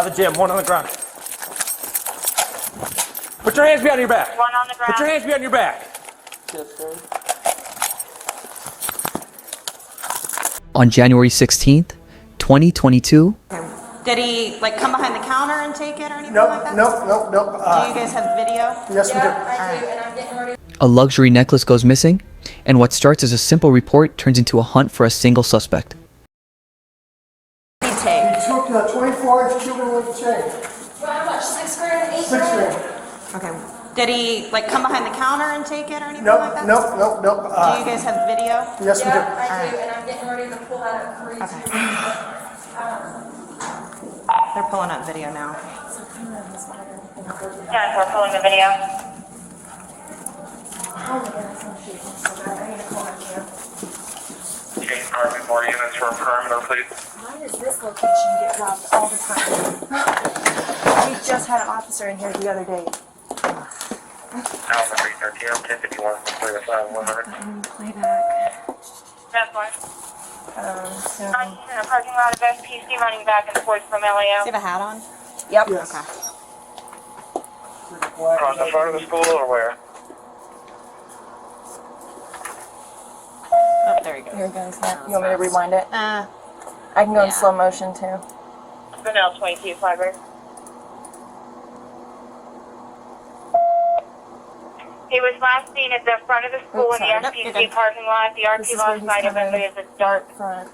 By the gym, one on the ground. Put your hands behind your back. One on the ground. Put your hands behind your back. On January 16th, 2022. Did he like come behind the counter and take it or anything Nope, like that? nope. Do you guys have video? Yes, we do. I do, and I'm getting ready. A luxury necklace goes missing, and what starts as a simple report turns into a hunt for a single suspect. We took the 24-inch Cuban link chain. Well, how much? 6 grand? 8 $6 grand. Okay. Did he like come behind the counter and take it or anything Nope, like that? nope. Do you guys have video? Yes, we do. I do, and I'm getting ready to pull that up for you. They're pulling up video now. Yeah, we're pulling the video. Change Harvey, more units for a perimeter, please. Why does this location get robbed all the time? We just had an officer in here the other day. Alpha 313, Tiffany 145 Playback. That's fine. So, I'm in a parking lot of SPC running back and forth from LAO. Does he have a hat on? yep. Yes. Okay. On the front of the school or where? Oh, there he goes. Here it goes. Yeah. You want me to rewind it? Uh, I can go in yeah. slow motion too. Vanilla 22, Flybird. He was last seen at the front of the school Oops, in the sorry. Nope, you're SPC good. parking lot. The This RT is where lost he's sight of him, but coming. it's dark. Front.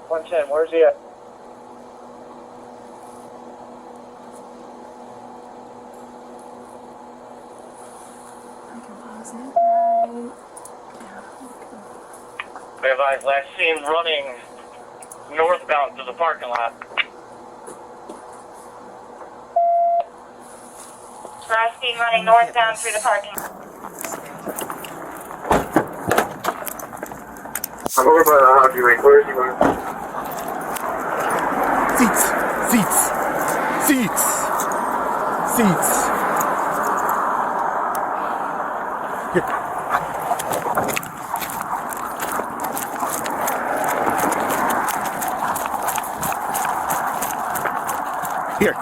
110, where's he at? I can pause it right. We have eyes last seen running northbound to the parking lot. Last seen running northbound through the parking lot. I'm over by the hockey rink. Where is he going? Seats. Seats. Seats. Seats. Here. Here.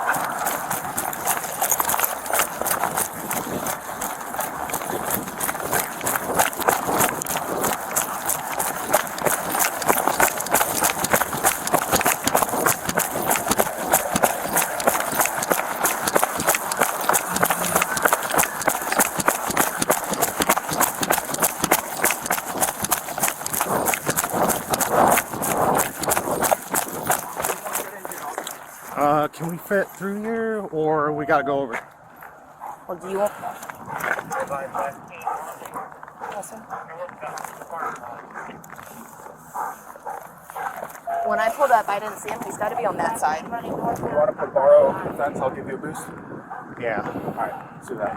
Can we fit through here, or we gotta go over? Well, do you want? When I pulled up, I didn't see him. He's got to be on that side. You want to borrow the fence? I'll give you a boost. Yeah. All right. Let's do that.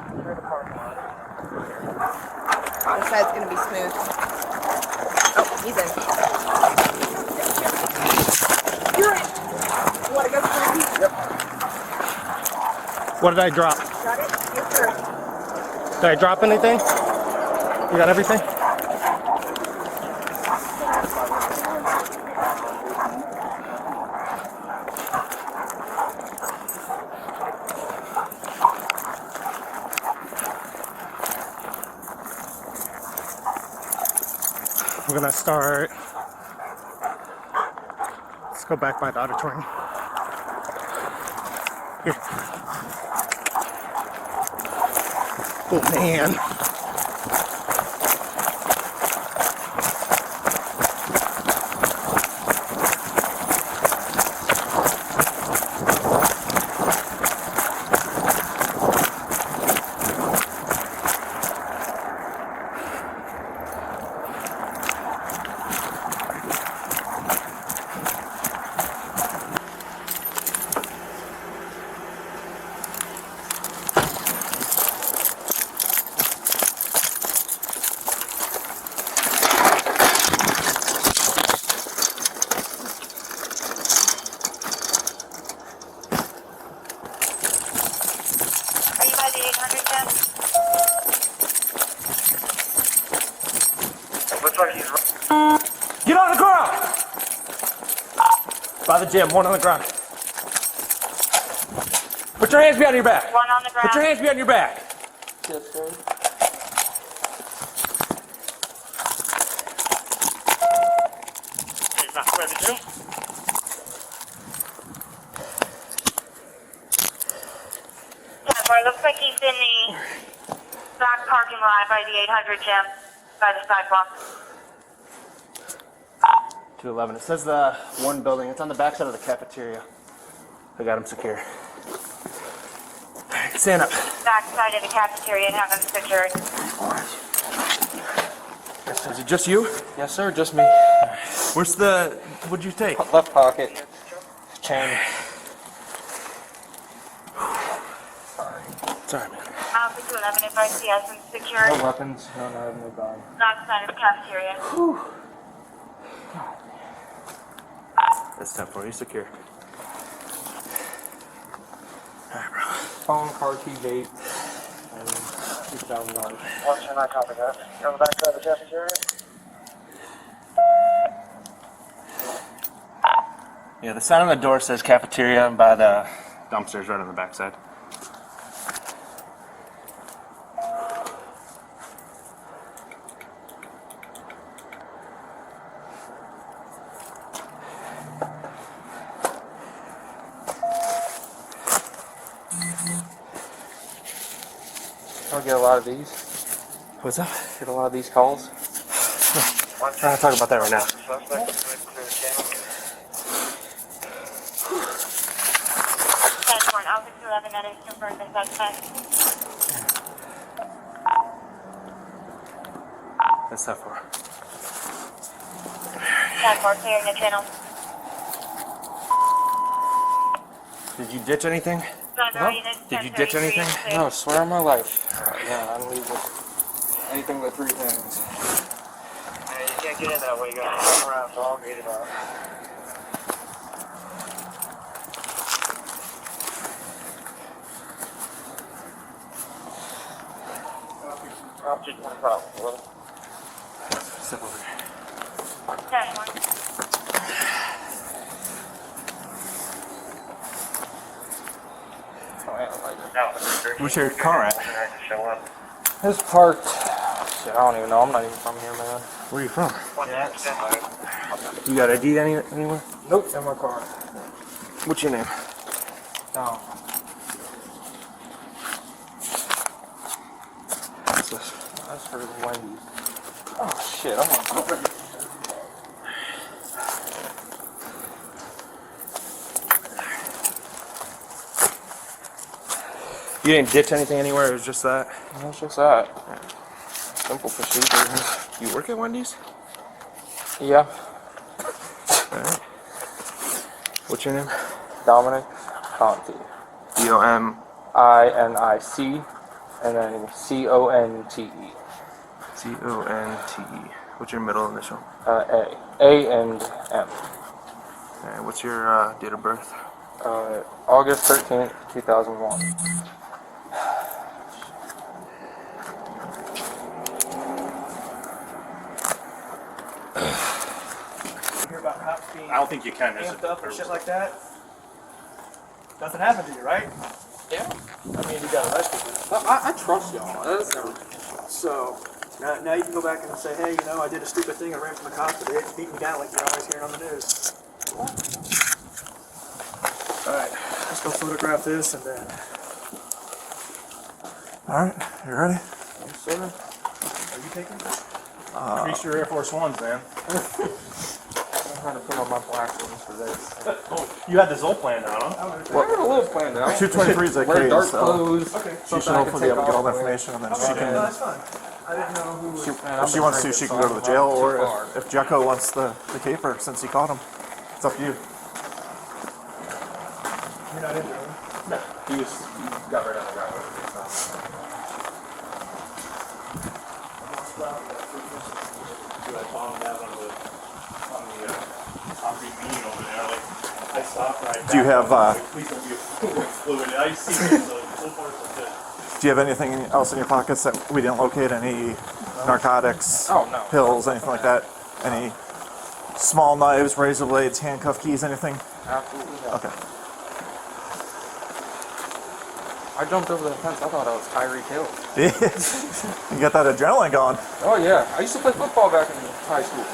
Wrong side's going to be smooth. Oh, he's in. You're in. You want to go through? Yep. What did I drop? Got it? Yes, sir. Did I drop anything? You got everything? We're gonna start. Let's go back by the auditorium. Here. Oh man. Are you by the 800 then? Looks like he's Get on the ground! By the gym, one on the ground. Put your hands behind your back. One on the ground. Put your hands behind your back. He's not ready to. It looks like he's in the back parking lot by the 800 gym, by the sidewalk. 211. It says the one building. It's on the backside of the cafeteria. I got him secure. Alright, stand up. Back side of the cafeteria and have him secured. Is it just you? Yes, sir. Just me. Where's the... What'd you take? Left pocket. Chain. Sorry, man. Alpha 211 advice he has him secured. No weapons. No knives. No gun. Back side of the cafeteria. That's 10-4. He's secure. Alright, bro. Phone, car key, vape, and $2,000. Watch your not copy that. You're on the back side of the cafeteria. Yeah, the sign on the door says cafeteria and by the dumpsters right on the backside. I'll get a lot of these. What's up? Get a lot of these calls. I'm trying to talk about that right now. Suspect is clear the channel. 10-4, Alpha 211, that is confirmed the suspect. That's 10-4. 10-4, clearing the channel. Did you ditch anything? Did you ditch anything? No, swear on my life. Yeah, I don't leave with anything but 3 things. Yeah, you can't get in that way. You gotta come around, so I'll read it out. Option 25. Step over here. 10-4. Where's your car at? Show up. It's parked. Shit, I don't even know. I'm not even from here, man. Where are you from? Yeah. You got ID anywhere? Nope, in my car. What's your name? No. What's this? That's for Wendy's. Oh, shit. I'm on. You didn't ditch anything anywhere? It was just that? It's just that. Simple procedure. You work at Wendy's? Yeah. Alright. What's your name? Dominic Conti. D-O-M. INIC and then CONTE. C-O-N-T-E. What's your middle initial? A. A and M. Alright, what's your date of birth? August 13th, 2001. Hear about cops being I don't think you can. amped up and shit like that? Nothing happened to you, right? Yeah. I mean, you got arrested. I trust y'all. So, now you can go back and say, hey, you know, I did a stupid thing, I ran from the cops, but they beat me down like you're always hearing on the news. Alright, let's go photograph this and then... Alright, you ready? Yes, sir. Are you taking this? Grease your Air Force Ones, man. I'm trying to put on my black ones for this. Oh, you had this whole plan now, huh? I got a little plan now. 223 is a Wear dark case, so clothes. Okay. she should hopefully be able to get all the information, and then she No, can, that's fine. I didn't know who was... if she wants to, she can go to the jail, or if Jekko wants the caper, since he caught him. It's up to you. You're not into it. No, he got rid of the guy. Do you have do you have anything else in your pockets that we didn't locate? Any narcotics, Oh, no. pills, anything like that? Any Small knives, razor blades, handcuff keys, anything? Absolutely not. Okay. I jumped over the fence. I thought I was Tyreek Hill. You got that adrenaline going. Oh yeah, I used to play football back in high school.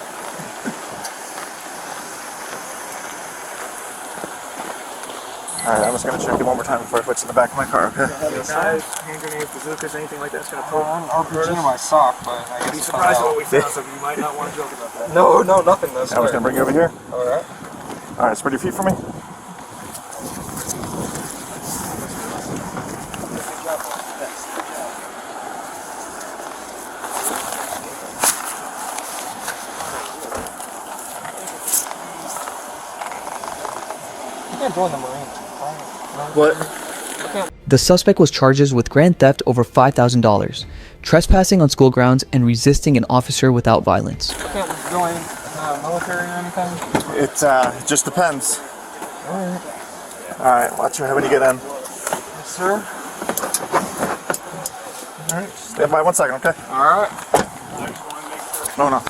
Alright, I'm just gonna check it one more time before I put you in the back of my car, okay? Knives, hand grenades, bazookas, anything like that's gonna pull. RPG in my sock, but I I'd be guess surprised at what we found, so you might not want to joke about that. No, nothing. That's I'm just gonna bring you over here. All right. Alright, spread your feet for me. You can't join the Marines. What? The suspect was charged with grand theft over $5,000, trespassing on school grounds, and resisting an officer without violence. I can't join military or anything. It just depends. Alright, watch your head when you get in. Yes, sir. Stand by 1 second, okay? All right. No, no.